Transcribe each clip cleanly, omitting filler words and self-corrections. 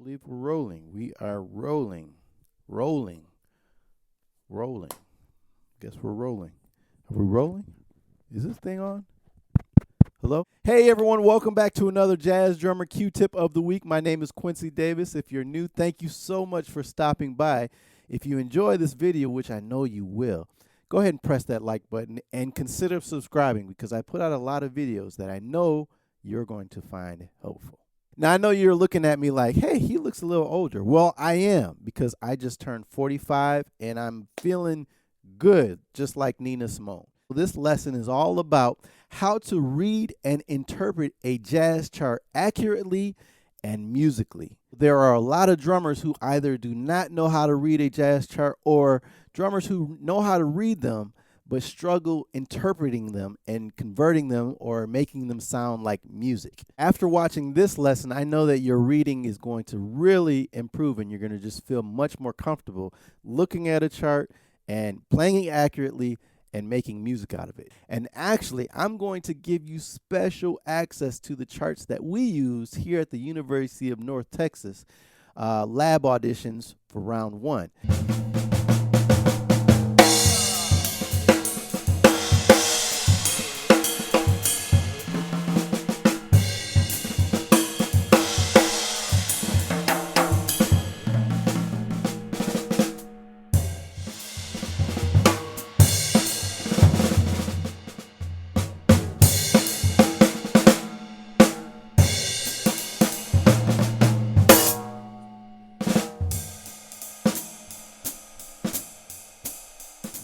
believe we're rolling. We are rolling. Rolling. Rolling. Guess we're rolling. Are we rolling? Is this thing on? Hello? Hey everyone, welcome back to another Jazz Drummer Q-Tip of the Week. My name is Quincy Davis. If you're new, thank you so much for stopping by. If you enjoy this video, which I know you will, go ahead and press that like button and consider subscribing because I put out a lot of videos that I know you're going to find helpful. Now, I know you're looking at me like, hey, he looks a little older. Well, I am because I just turned 45 and I'm feeling good, just like Nina Simone. This lesson is all about how to read and interpret a jazz chart accurately and musically. There are a lot of drummers who either do not know how to read a jazz chart or drummers who know how to read them but struggle interpreting them and converting them or making them sound like music. After watching this lesson, I know that your reading is going to really improve and you're going to just feel much more comfortable looking at a chart and playing it accurately and making music out of it. And actually, I'm going to give you special access to the charts that we use here at the University of North Texas lab auditions for round one.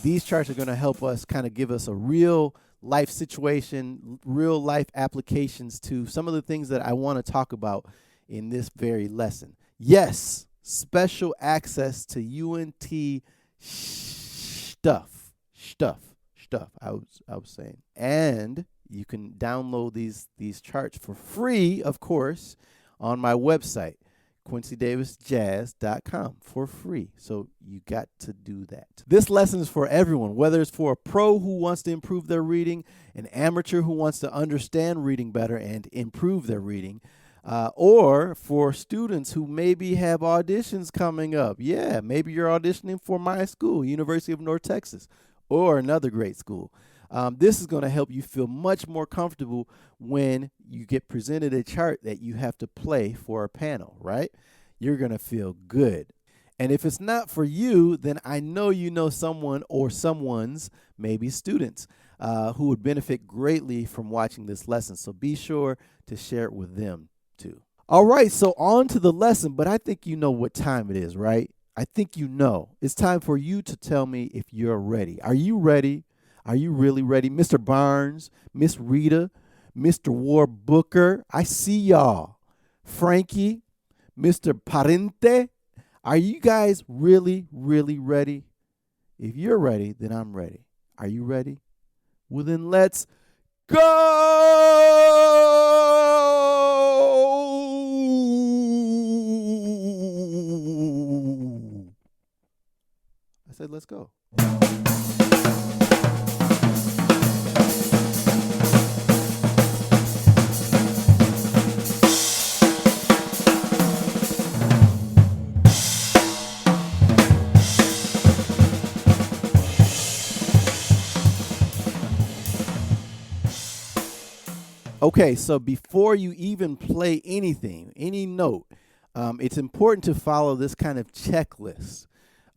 These charts are going to help us kind of give us a real life situation, real life applications to some of the things that I want to talk about in this very lesson. Yes, special access to UNT stuff. I was saying. And you can download these charts for free, of course, on my website, QuincyDavisJazz.com, for free. So you got to do that. This lesson is for everyone, whether it's for a pro who wants to improve their reading, an amateur who wants to understand reading better and improve their reading, or for students who maybe have auditions coming up. Yeah, maybe you're auditioning for my school, University of North Texas, or another great school. This is going to help you feel much more comfortable when you get presented a chart that you have to play for a panel, right? You're going to feel good. And if it's not for you, then I know you know someone or someone's, maybe students, who would benefit greatly from watching this lesson. So be sure to share it with them too. All right, so on to the lesson, but I think you know what time it is, right? I think you know. It's time for you to tell me if you're ready. Are you ready? Are you really ready? Mr. Barnes, Miss Rita, Mr. War Booker, I see y'all. Frankie, Mr. Parente, are you guys really, really ready? If you're ready, then I'm ready. Are you ready? Well, then let's go! I said, let's go. Okay, so before you even play anything, any note, it's important to follow this kind of checklist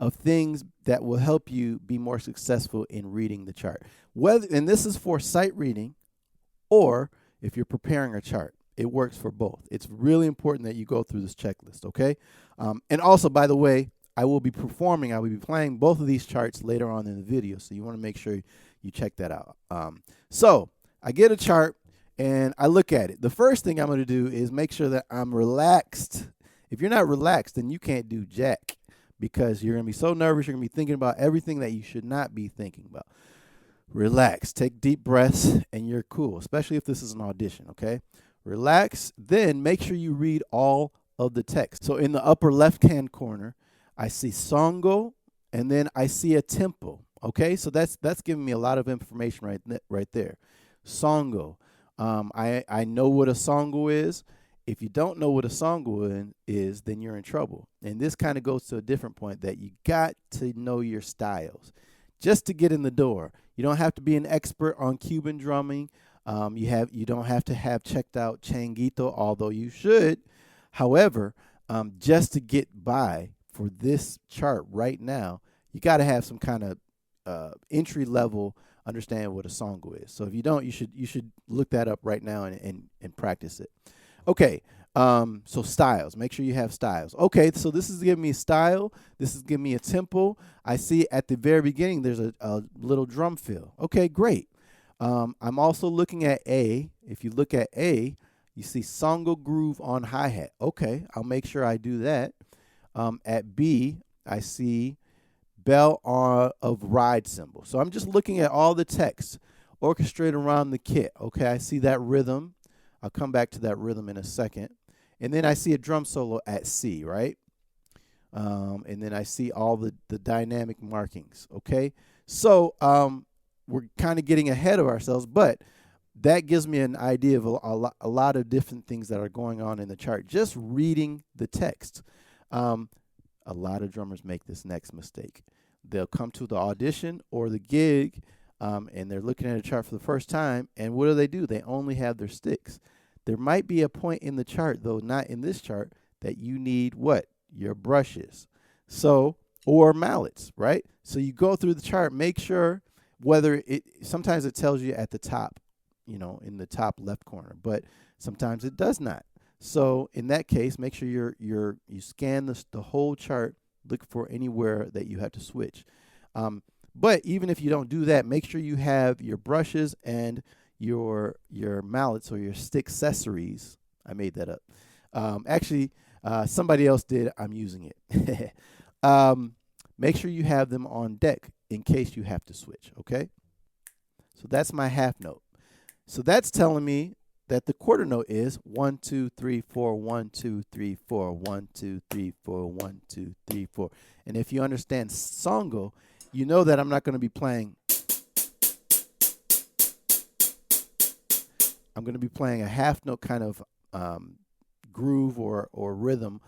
of things that will help you be more successful in reading the chart. And this is for sight reading or if you're preparing a chart. It works for both. It's really important that you go through this checklist, okay? And also, by the way, I will be playing both of these charts later on in the video, so you want to make sure you check that out. So I get a chart. And I look at it. The first thing I'm going to do is make sure that I'm relaxed. If you're not relaxed, then you can't do jack because you're going to be so nervous. You're going to be thinking about everything that you should not be thinking about. Relax. Take deep breaths, and you're cool, especially if this is an audition, okay? Relax. Then make sure you read all of the text. So in the upper left-hand corner, I see songo, and then I see a tempo, okay? So that's giving me a lot of information right there. Songo. I know what a songo is, If you don't know what a songwin is, then you're in trouble. And this kind of goes to a different point, that you got to know your styles just to get in the door. You don't have to be an expert on Cuban drumming. You don't have to have checked out Changuito, although you should. However, just to get by for this chart right now, you got to have some kind of entry level understand what a songo is. So if you don't, you should look that up right now and practice it. Okay, so styles. Make sure you have styles. Okay, so this is giving me a style. This is giving me a tempo. I see at the very beginning there's a little drum fill. Okay, great. I'm also looking at A. If you look at A, you see songo groove on hi-hat. Okay, I'll make sure I do that. At B, I see bell of ride cymbal. So I'm just looking at all the text orchestrated around the kit. Okay, I see that rhythm. I'll come back to that rhythm in a second. And then I see a drum solo at C, right? And then I see all the dynamic markings, okay? So we're kind of getting ahead of ourselves, but that gives me an idea of a lot of different things that are going on in the chart, just reading the text. A lot of drummers make this next mistake. They'll come to the audition or the gig, and they're looking at a chart for the first time, and what do? They only have their sticks. There might be a point in the chart, though not in this chart, that you need what? Your brushes. So, or mallets, right? So you go through the chart, make sure sometimes it tells you at the top, in the top left corner, but sometimes it does not. So in that case, make sure you scan the whole chart, look for anywhere that you have to switch. But even if you don't do that, make sure you have your brushes and your mallets or your stick accessories. I made that up. Actually, somebody else did. I'm using it. Make sure you have them on deck in case you have to switch, okay? So that's my half note. So that's telling me that the quarter note is 1, 2, 3, 4, 1, 2, 3, 4, 1, 2, 3, 4, 1, 2, 3, 4. And if you understand songo, you know that I'm not going to be playing. I'm going to be playing a half note kind of groove or rhythm,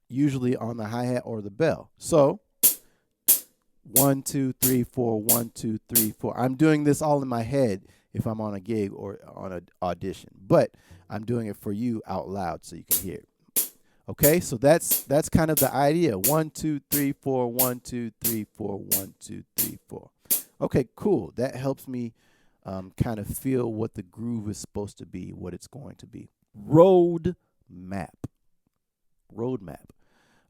usually on the hi-hat or the bell. So 1, 2, 3, 4, 1, 2, 3, 4. I'm doing this all in my head if I'm on a gig or on an audition, but I'm doing it for you out loud so you can hear it. Okay, so that's kind of the idea. 1, 2, 3, 4, 1, 2, 3, 4, 1, 2, 3, 4. Okay, cool. That helps me kind of feel what the groove is supposed to be, what it's going to be. Road map.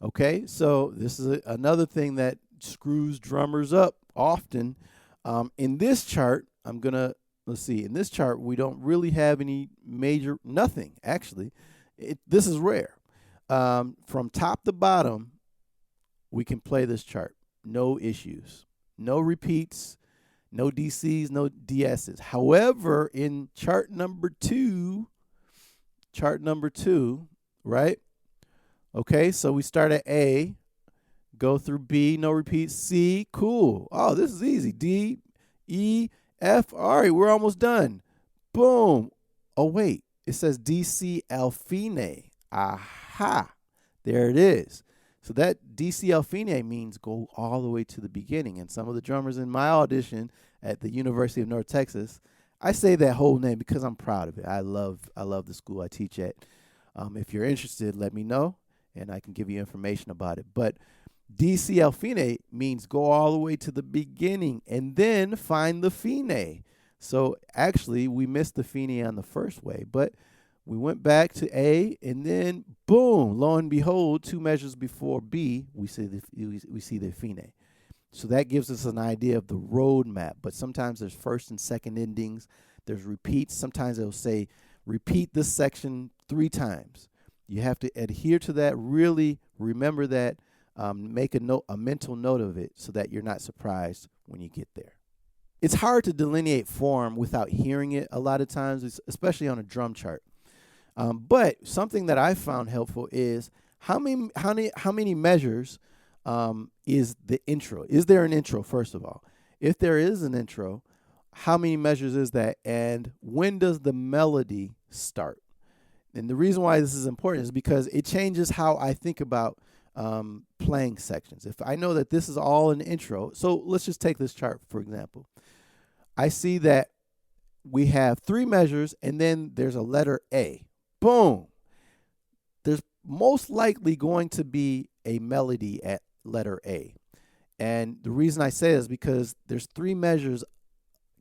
Okay, so this is another thing that screws drummers up often. In this chart, let's see, in this chart, we don't really have any nothing, actually. This is rare. From top to bottom, we can play this chart. No issues. No repeats. No DCs, no DSs. However, in chart number two, right? Okay, so we start at A, go through B, no repeats. C, cool. Oh, this is easy. D, E, F. All right, we're almost done. Boom. Oh, wait. It says DC Alfine. Aha. There it is. So that DC Alfine means go all the way to the beginning. And some of the drummers in my audition at the University of North Texas, I say that whole name because I'm proud of it. I love the school I teach at. If you're interested, let me know, and I can give you information about it. But DC Alfine means go all the way to the beginning and then find the fine. So actually, we missed the fine on the first way, but we went back to A, and then boom, lo and behold, 2 measures before B, we see the fine. So that gives us an idea of the road map. But sometimes there's first and second endings. There's repeats. Sometimes it'll say repeat this section 3 times. You have to adhere to that. Really remember that. Make a mental note of it so that you're not surprised when you get there. It's hard to delineate form without hearing it a lot of times, especially on a drum chart. But something that I found helpful is how many measures is the intro? Is there an intro, first of all? If there is an intro, how many measures is that? And when does the melody start? And the reason why this is important is because it changes how I think about playing sections. If I know that this is all an intro, so let's just take this chart, for example. I see that we have 3 measures, and then there's a letter A. Boom. There's most likely going to be a melody at letter A. And the reason I say this is because there's 3 measures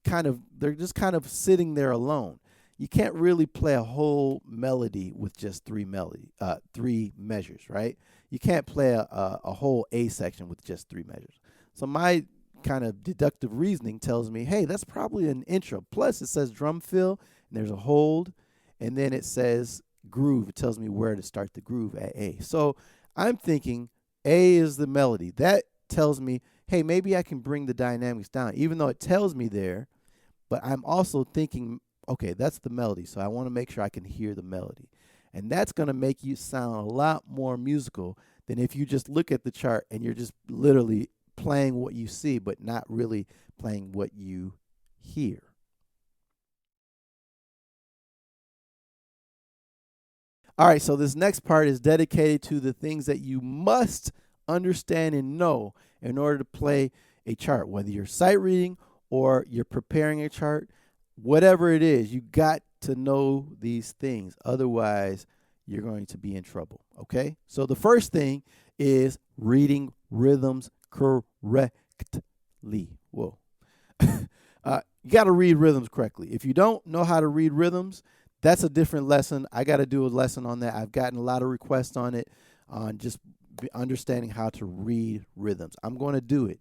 they're just kind of sitting there alone. You can't really play a whole melody with just 3 measures, right? You can't play a whole A section with just 3 measures. So my kind of deductive reasoning tells me, hey, that's probably an intro. Plus, it says drum fill, and there's a hold, and then it says groove. It tells me where to start the groove at A. So I'm thinking A is the melody. That tells me, hey, maybe I can bring the dynamics down, even though it tells me there. But I'm also thinking, okay, that's the melody, so I want to make sure I can hear the melody. And that's going to make you sound a lot more musical than if you just look at the chart and you're just literally playing what you see, but not really playing what you hear. All right, so this next part is dedicated to the things that you must understand and know in order to play a chart, whether you're sight reading or you're preparing a chart. Whatever it is, you got to know these things. Otherwise, you're going to be in trouble, okay? So the first thing is reading rhythms correctly. Whoa. You got to read rhythms correctly. If you don't know how to read rhythms, that's a different lesson. I got to do a lesson on that. I've gotten a lot of requests on it, on just understanding how to read rhythms. I'm going to do it.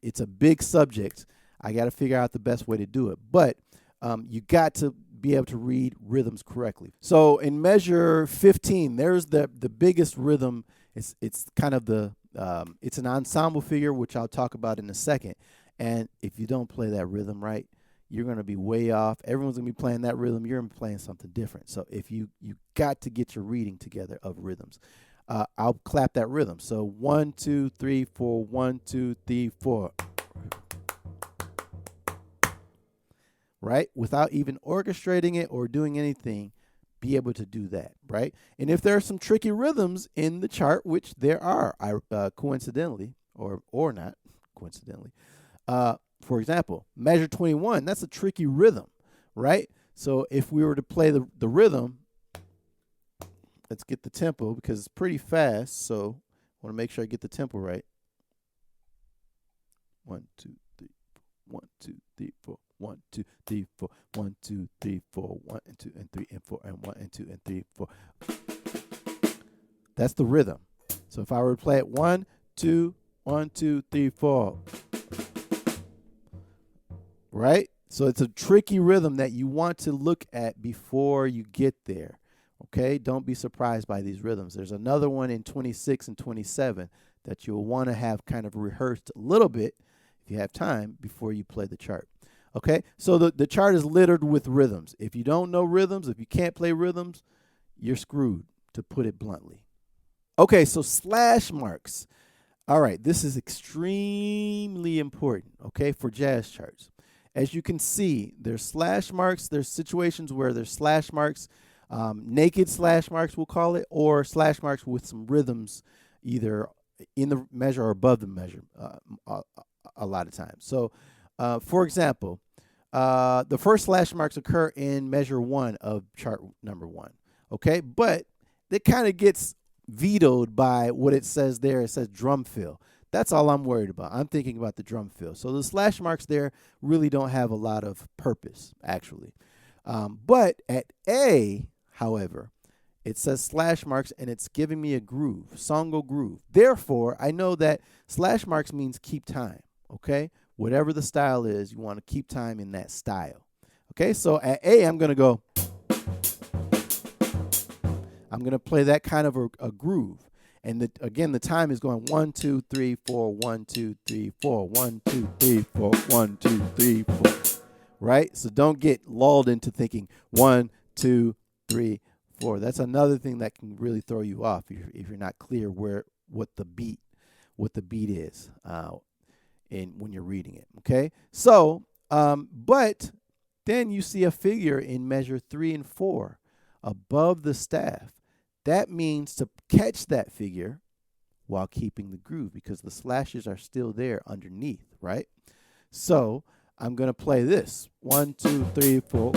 It's a big subject. I got to figure out the best way to do it. But you got to be able to read rhythms correctly. So in measure 15, there's the biggest rhythm. It's kind of it's an ensemble figure, which I'll talk about in a second. And if you don't play that rhythm right, you're going to be way off. Everyone's going to be playing that rhythm. You're going to be playing something different. So if you got to get your reading together of rhythms. I'll clap that rhythm. So 1, 2, 3, 4, 1, 2, 3, 4. Right? Without even orchestrating it or doing anything, be able to do that, right? And if there are some tricky rhythms in the chart, which there are, coincidentally, or not coincidentally, for example, measure 21, that's a tricky rhythm, right? So if we were to play the rhythm, let's get the tempo because it's pretty fast, so I want to make sure I get the tempo right. 1, 2, 3, 1, 2, 3, 4. 1, 2, 3, 4. 1, 2, 3, 4. 1 and 2 and 3 and 4 and 1 and 2 and 3, 4. That's the rhythm. So if I were to play it 1, 2, 1, 2, 3, 4. Right? So it's a tricky rhythm that you want to look at before you get there. Okay? Don't be surprised by these rhythms. There's another one in 26 and 27 that you'll want to have kind of rehearsed a little bit if you have time before you play the chart. Okay, so the chart is littered with rhythms. If you don't know rhythms, if you can't play rhythms, you're screwed, to put it bluntly. Okay, so slash marks. All right, this is extremely important, okay, for jazz charts. As you can see, there's slash marks. There's situations where there's slash marks, naked slash marks, we'll call it, or slash marks with some rhythms either in the measure or above the measure a lot of times. So, for example, the first slash marks occur in measure 1 of chart number 1, okay? But it kind of gets vetoed by what it says there. It says drum fill. That's all I'm worried about. I'm thinking about the drum fill. So the slash marks there really don't have a lot of purpose, actually. But at A, however, it says slash marks, and it's giving me a groove, songo groove. Therefore, I know that slash marks means keep time, okay? Whatever the style is, you want to keep time in that style. Okay, so at A, I'm going to go. I'm going to play that kind of a groove. And again, the time is going 1, 2, 3, 4, 1, 2, 3, 4, 1, 2, 3, 4, 1, 2, 3, 4. Right? So don't get lulled into thinking 1, 2, 3, 4. That's another thing that can really throw you off if you're not clear what the beat is. When you're reading it, okay? So, but then you see a figure in measure 3 and 4 above the staff, that means to catch that figure while keeping the groove, because the slashes are still there underneath, right? So I'm going to play this. 1, 2, 3, 4.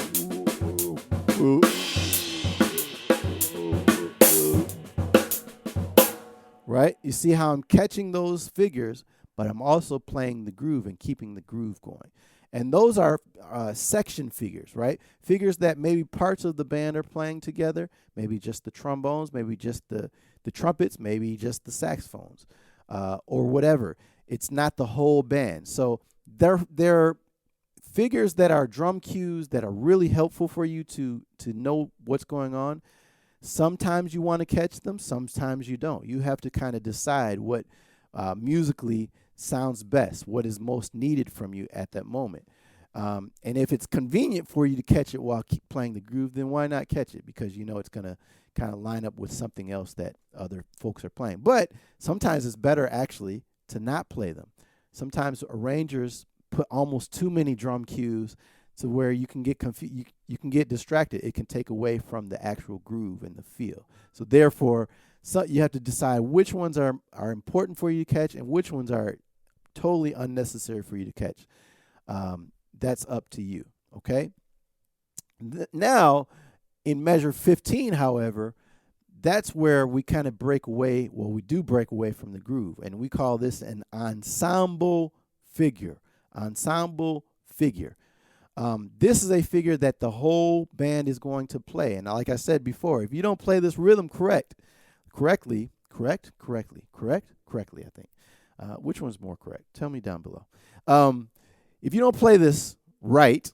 Right? You see how I'm catching those figures, but I'm also playing the groove and keeping the groove going. And those are section figures, right? Figures that maybe parts of the band are playing together, maybe just the trombones, maybe just the trumpets, maybe just the saxophones, or whatever. It's not the whole band. So they're figures that are drum cues that are really helpful for you to know what's going on. Sometimes you want to catch them, sometimes you don't. You have to kind of decide what musically sounds best, what is most needed from you at that moment. And if it's convenient for you to catch it while keep playing the groove, then why not catch it? Because you know it's going to kind of line up with something else that other folks are playing. But sometimes it's better actually to not play them. Sometimes arrangers put almost too many drum cues to where you can get confused, you can get distracted. It can take away from the actual groove and the feel. So therefore, you have to decide which ones are important for you to catch and which ones are totally unnecessary for you to catch. That's up to you, okay? Now, in measure 15, however, that's where we kind of break away, well, we do break away from the groove, and we call this an ensemble figure. Ensemble figure. This is a figure that the whole band is going to play. And like I said before, if you don't play this rhythm correctly, I think. Which one's more correct? Tell me down below. If you don't play this right,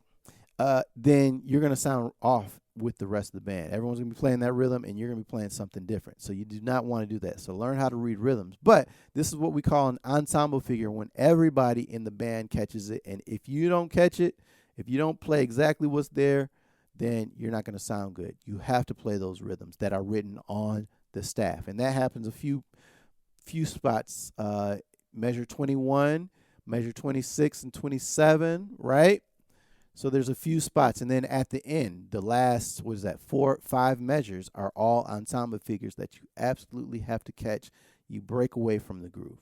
then you're going to sound off with the rest of the band. Everyone's going to be playing that rhythm, and you're going to be playing something different. So you do not want to do that. So learn how to read rhythms. But this is what we call an ensemble figure, when everybody in the band catches it. And if you don't catch it, if you don't play exactly what's there, then you're not going to sound good. You have to play those rhythms that are written on the staff. And that happens a few spots. Measure 21, measure 26 and 27, right? So there's a few spots. And then at the end, the last, 5 measures are all ensemble figures that you absolutely have to catch. You break away from the groove.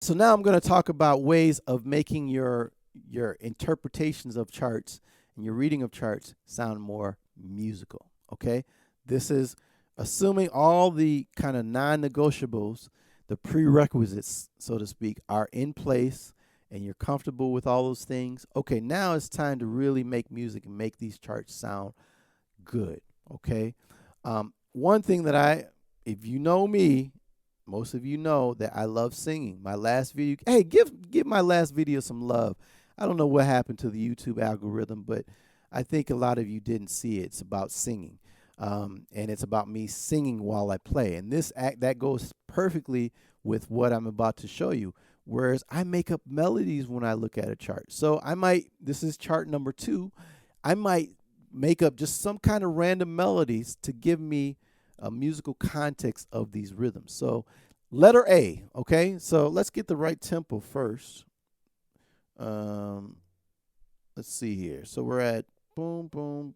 So now I'm going to talk about ways of making your interpretations of charts and your reading of charts sound more musical, okay? This is assuming all the kind of non-negotiables, the prerequisites, so to speak, are in place and you're comfortable with all those things. Okay, now it's time to really make music and make these charts sound good, okay? One thing that if you know me, most of you know that I love singing. My last video, hey, give my last video some love. I don't know what happened to the YouTube algorithm, but I think a lot of you didn't see it. It's about singing, and it's about me singing while I play. And that goes perfectly with what I'm about to show you. Whereas I make up melodies when I look at a chart. So this is chart number 2. I might make up just some kind of random melodies to give me a musical context of these rhythms. So letter A, okay? So let's get the right tempo first. Let's see here. So we're at boom, boom.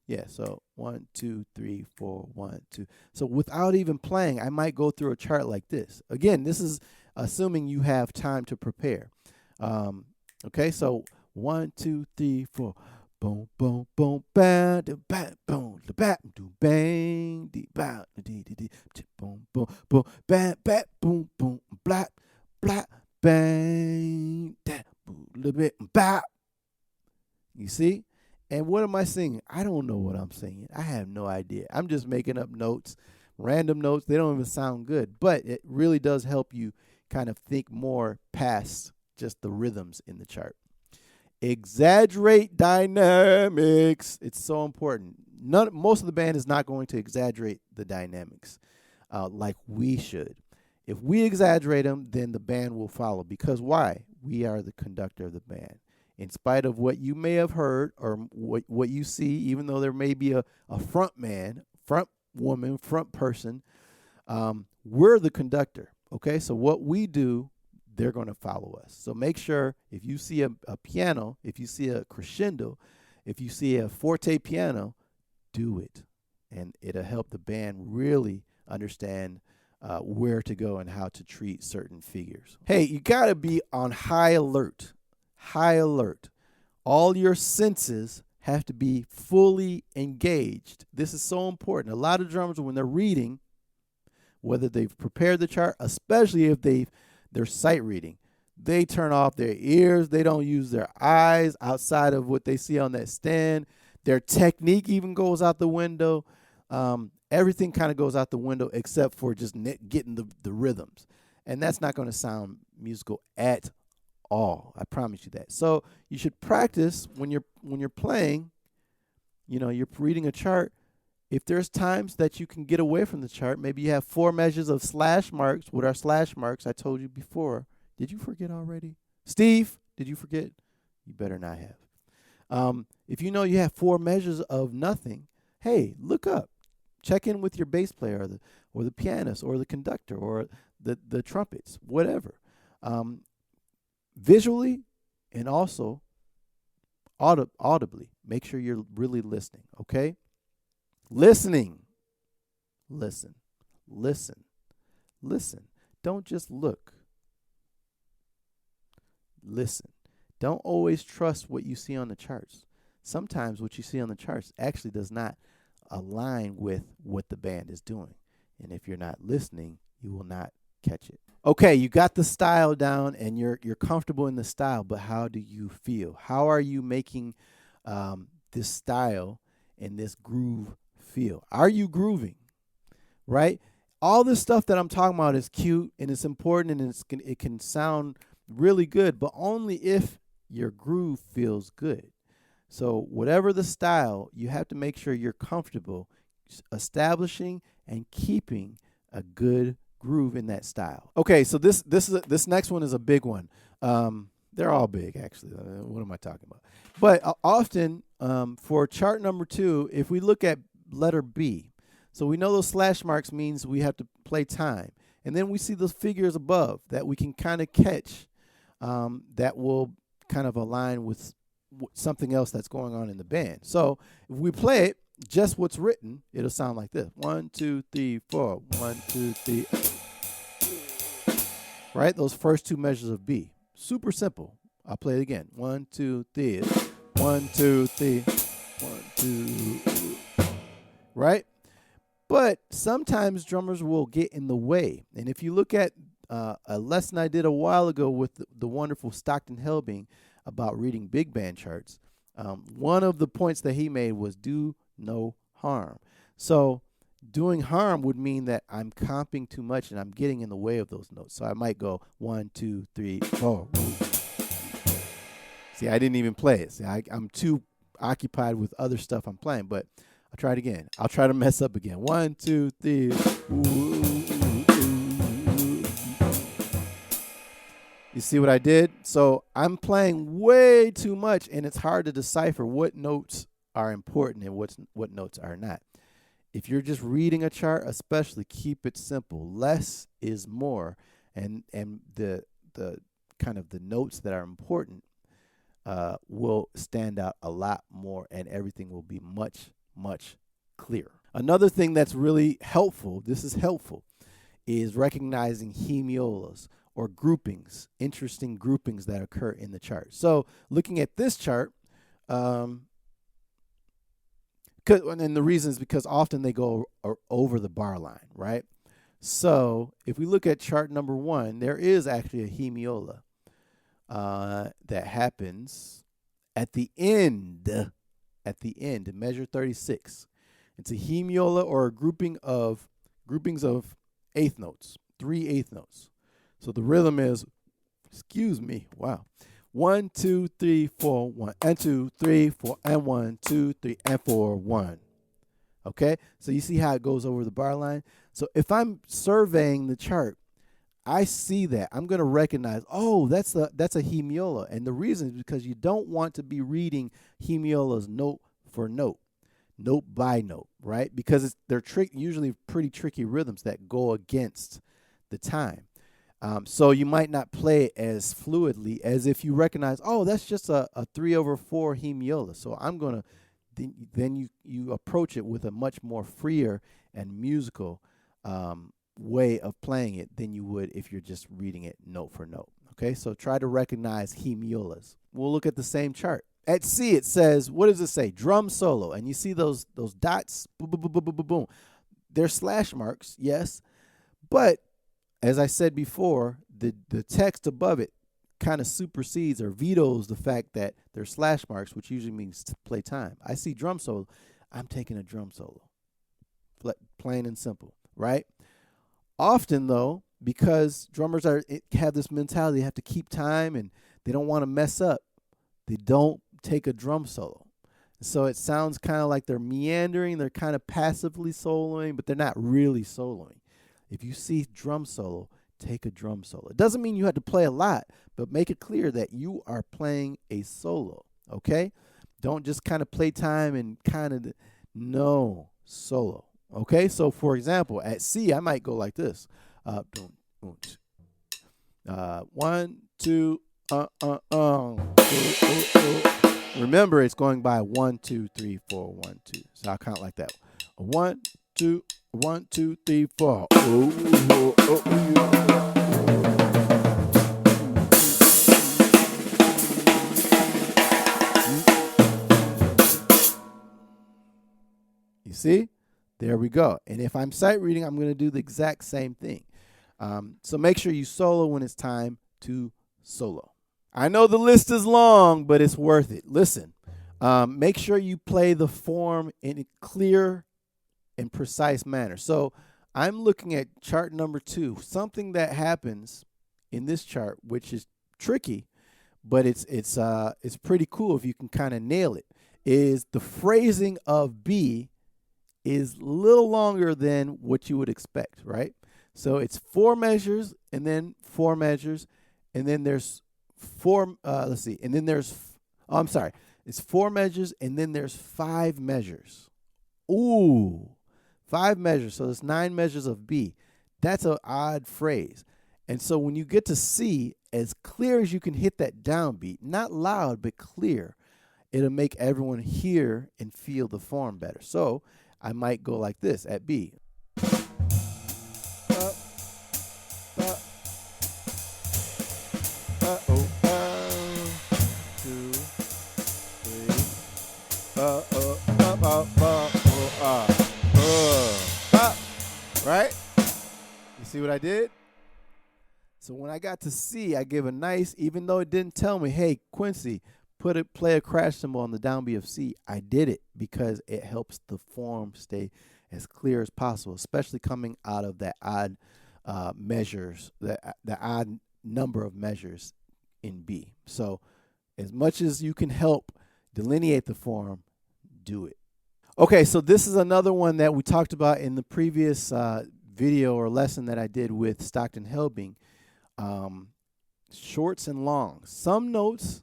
Yeah, so 1, 2, 3, 4, 1, 2. So without even playing, I might go through a chart like this. Again, this is assuming you have time to prepare. Okay, so 1, 2, 3, 4. Boom, boom, boom, ba, da, ba, boom, da, ba, do, bang, dee, ba, dee, dee, dee, boom, boom, boom, ba, ba, boom, boom, blah, blah, bang, da, boom, little bit, ba. You see? And what am I singing? I don't know what I'm singing. I have no idea. I'm just making up notes, random notes. They don't even sound good, but it really does help you kind of think more past just the rhythms in the chart. Exaggerate dynamics. It's so important. Most of the band is not going to exaggerate the dynamics like we should. If we exaggerate them, then the band will follow. Because why? We are the conductor of the band. In spite of what you may have heard or what you see, even though there may be a front man, front woman, front person, we're the conductor. Okay, so what we do, they're going to follow us. So make sure if you see a piano, if you see a crescendo, if you see a forte piano, do it. And it'll help the band really understand where to go and how to treat certain figures. Hey, you got to be on high alert. High alert. All your senses have to be fully engaged. This is so important. A lot of drummers, when they're reading, whether they've prepared the chart, especially if they're sight reading, they turn off their ears. They don't use their eyes outside of what they see on that stand. Their technique even goes out the window. Everything kind of goes out the window except for just getting the rhythms. And that's not going to sound musical at all. I promise you that. So you should practice when you're playing, you're reading a chart. If there's times that you can get away from the chart, maybe you have 4 measures of slash marks. With our slash marks, I told you before. Did you forget already? Steve, did you forget? You better not have. If you know you have 4 measures of nothing, hey, look up. Check in with your bass player or the pianist or the conductor or the trumpets, whatever. Visually and also audibly, make sure you're really listening, okay? Listening. Listen. Listen. Listen. Don't just look. Listen. Don't always trust what you see on the charts. Sometimes what you see on the charts actually does not align with what the band is doing. And if you're not listening, you will not catch it. Okay, you got the style down and you're comfortable in the style, but how do you feel? How are you making this style and this groove feel? Are you grooving? Right? All this stuff that I'm talking about is cute and it's important and it can sound really good, but only if your groove feels good. So whatever the style, you have to make sure you're comfortable establishing and keeping a good groove in that style. Okay, so this next one is a big one. They're all big, actually. What am I talking about? But often for chart number 2, if we look at letter B, so we know those slash marks means we have to play time. And then we see those figures above that we can kind of catch that will kind of align with something else that's going on in the band. So if we play it, just what's written, it'll sound like this. 1, 2, 3, 4. 1, 2, 3. Right? Those first 2 measures of B. Super simple. I'll play it again. 1, 2, 3. 1, 2, 3. 1, 2. Right? But sometimes drummers will get in the way. And if you look at a lesson I did a while ago with the wonderful Stockton Helbing about reading big band charts, one of the points that he made was do no harm. So doing harm would mean that I'm comping too much and I'm getting in the way of those notes. So I might go 1, 2, 3, 4. See, I didn't even play it. See, I'm too occupied with other stuff I'm playing, but I'll try it again. I'll try to mess up again. 1, 2, 3. You see what I did? So I'm playing way too much, and it's hard to decipher what notes are important and what notes are not. If you're just reading a chart, especially, keep it simple. Less is more, and the kind of the notes that are important will stand out a lot more, and everything will be much, much clearer. Another thing that's really helpful, this is helpful, is recognizing hemiolas or groupings, interesting groupings that occur in the chart. So looking at this chart, and the reason is because often they go over the bar line, right? So if we look at chart number 1, there is actually a hemiola that happens at the end, measure 36. It's a hemiola or a groupings of 8th notes, 3 8th notes. So the rhythm is, 1, 2, 3, 4, 1, and 2, 3, 4, and 1, 2, 3, and 4, 1. Okay, so you see how it goes over the bar line. So if I'm surveying the chart, I see that. I'm going to recognize, oh, that's a hemiola, and the reason is because you don't want to be reading hemiolas note for note, note by note, right? Because they're usually pretty tricky rhythms that go against the time. So you might not play it as fluidly as if you recognize, oh, that's just a 3/4 hemiola. So I'm going to, then you approach it with a much more freer and musical way of playing it than you would if you're just reading it note for note. Okay, so try to recognize hemiolas. We'll look at the same chart. At C, it says, what does it say? Drum solo. And you see those dots? Boom, boom, boom, boom, boom, boom, boom. They're slash marks, yes. But as I said before, the text above it kind of supersedes or vetoes the fact that they're slash marks, which usually means to play time. I see drum solo. I'm taking a drum solo. Plain and simple, right? Often, though, because drummers have this mentality, they have to keep time and they don't want to mess up, they don't take a drum solo. So it sounds kind of like they're meandering, they're kind of passively soloing, but they're not really soloing. If you see drum solo, take a drum solo. It doesn't mean you have to play a lot, but make it clear that you are playing a solo, okay? Don't just kind of play time and kind of, no, solo, okay? So, for example, at C, I might go like this. 1, 2, Remember, it's going by 1, 2, 3, 4, 1, 2. So I'll count like that. 1, 2, 1, 2, 3, 4. You see? There we go. And if I'm sight reading, I'm going to do the exact same thing. So make sure you solo when it's time to solo. I know the list is long, but it's worth it. Listen, make sure you play the form in a clear and precise manner. So I'm looking at chart number 2. Something that happens in this chart, which is tricky, but it's pretty cool if you can kind of nail it, is the phrasing of B is a little longer than what you would expect, right? So it's 4 measures and then 4 measures, and then there's 4, let's see, and then there's, oh, I'm sorry, it's 4 measures and then there's 5 measures. Ooh, 5 measures, so there's 9 measures of B. That's an odd phrase. And so when you get to C, as clear as you can hit that downbeat, not loud, but clear, it'll make everyone hear and feel the form better. So I might go like this at B. Right? You see what I did? So when I got to C, I give a nice, even though it didn't tell me, hey, Quincy, play a crash cymbal on the downbeat of C. I did it because it helps the form stay as clear as possible, especially coming out of that odd measures, the odd number of measures in B. So as much as you can help delineate the form, do it. Okay, so this is another one that we talked about in the previous video or lesson that I did with Stockton Helbing. Shorts and longs. Some notes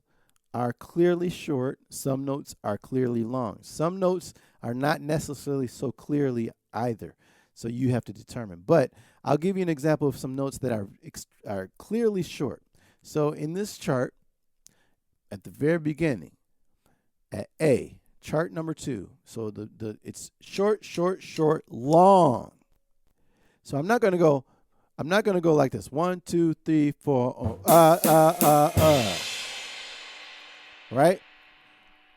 are clearly short. Some notes are clearly long. Some notes are not necessarily so clearly either. So you have to determine. But I'll give you an example of some notes that are clearly short. So in this chart, at the very beginning, at A, chart number 2. So it's short, short, short, long. So I'm not going to go like this. 1, 2, 3, 4. Right?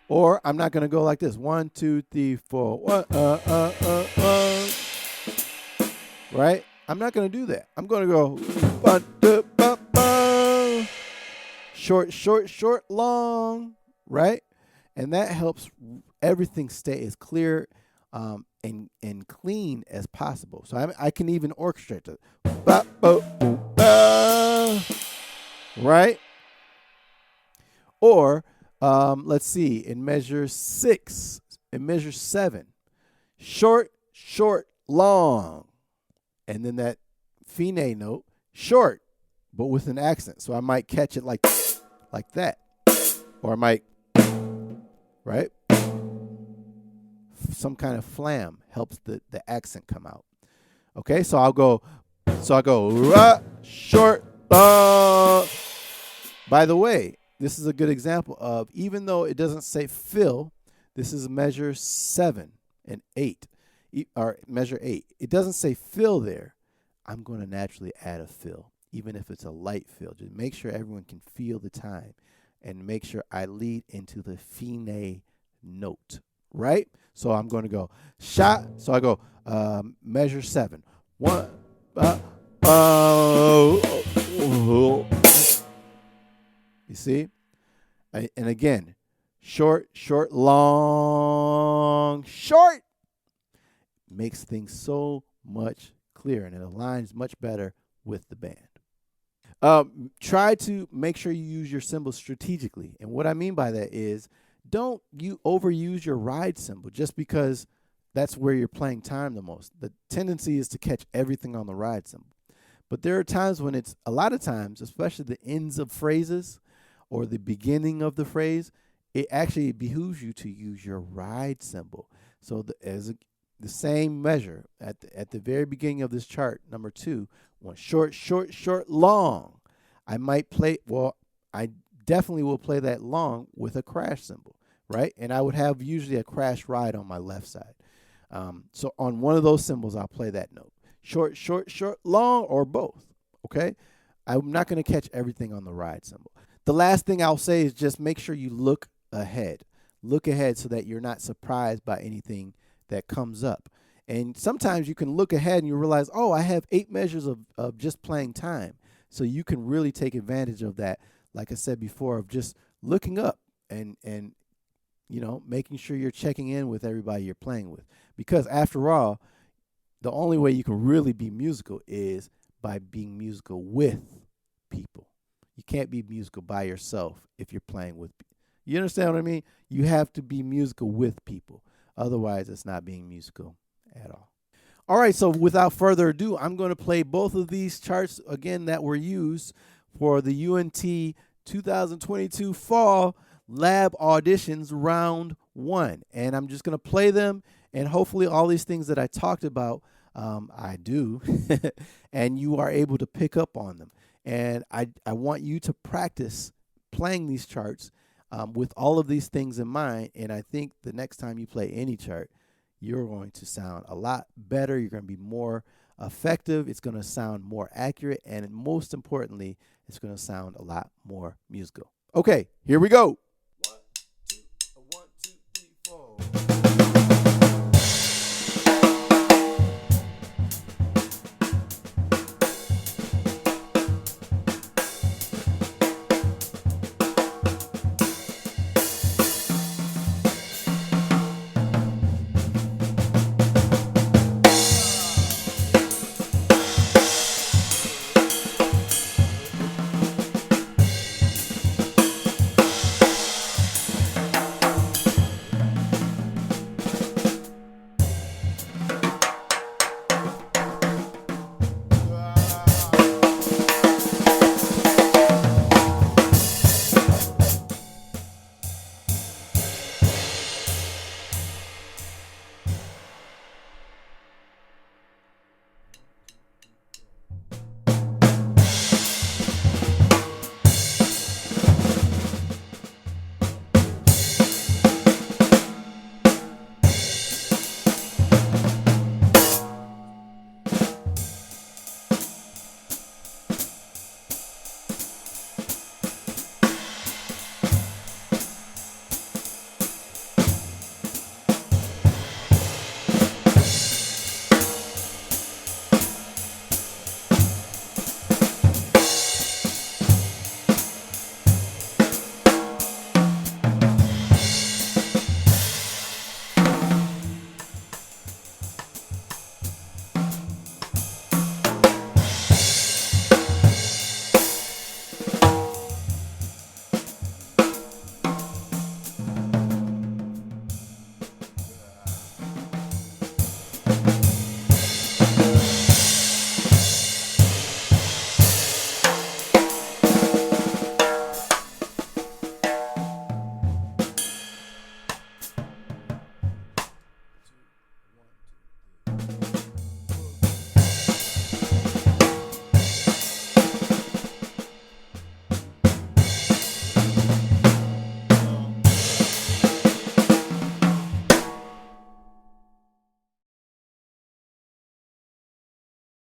Or I'm not going to go like this. 1, 2, 3, 4. Right? I'm not going to do that. I'm going to go short, short, short, long. Right? And that helps everything stay as clear and clean as possible. So I can even orchestrate it. Right? Or let's see, in measure 6, in measure 7, short, short, long. And then that fine note, short, but with an accent. So I might catch it like that. Or I might, right? Some kind of flam helps the accent come out. Okay, so I'll go So I go ra, short, long. By the way, this is a good example of, even though it doesn't say fill, this is measure 7 and 8, or measure 8. It doesn't say fill there. I'm going to naturally add a fill, even if it's a light fill. Just make sure everyone can feel the time and make sure I lead into the fine note, right? So I'm going to go shot. So I go measure 7. 1, you see? And again, short, short, long, short makes things so much clearer, and it aligns much better with the band. Try to make sure you use your cymbals strategically. And what I mean by that is, don't you overuse your ride cymbal just because that's where you're playing time the most. The tendency is to catch everything on the ride cymbal. But there are times when it's, a lot of times, especially the ends of phrases or the beginning of the phrase, it actually behooves you to use your ride cymbal. So the same measure at the very beginning of this chart, number 2, one short, short, short, long. I might play, well, I definitely will play that long with a crash cymbal, right? And I would have usually a crash ride on my left side. So on one of those cymbals, I'll play that note. Short, short, short, long, or both, okay? I'm not going to catch everything on the ride cymbal. The last thing I'll say is just make sure you look ahead. Look ahead so that you're not surprised by anything that comes up. And sometimes you can look ahead and you realize, oh, I have 8 measures of just playing time. So you can really take advantage of that, like I said before, of just looking up and you know, making sure you're checking in with everybody you're playing with. Because after all, the only way you can really be musical is by being musical with people. You can't be musical by yourself if you're playing with people. You understand what I mean? You have to be musical with people. Otherwise, it's not being musical at all. All right, so without further ado, I'm going to play both of these charts again that were used for the UNT 2022 Fall Lab Auditions Round 1. And I'm just going to play them, and hopefully all these things that I talked about, I do, and you are able to pick up on them. And I want you to practice playing these charts with all of these things in mind, and I think the next time you play any chart, you're going to sound a lot better. You're going to be more effective. It's going to sound more accurate, and most importantly, it's going to sound a lot more musical. Okay, here we go.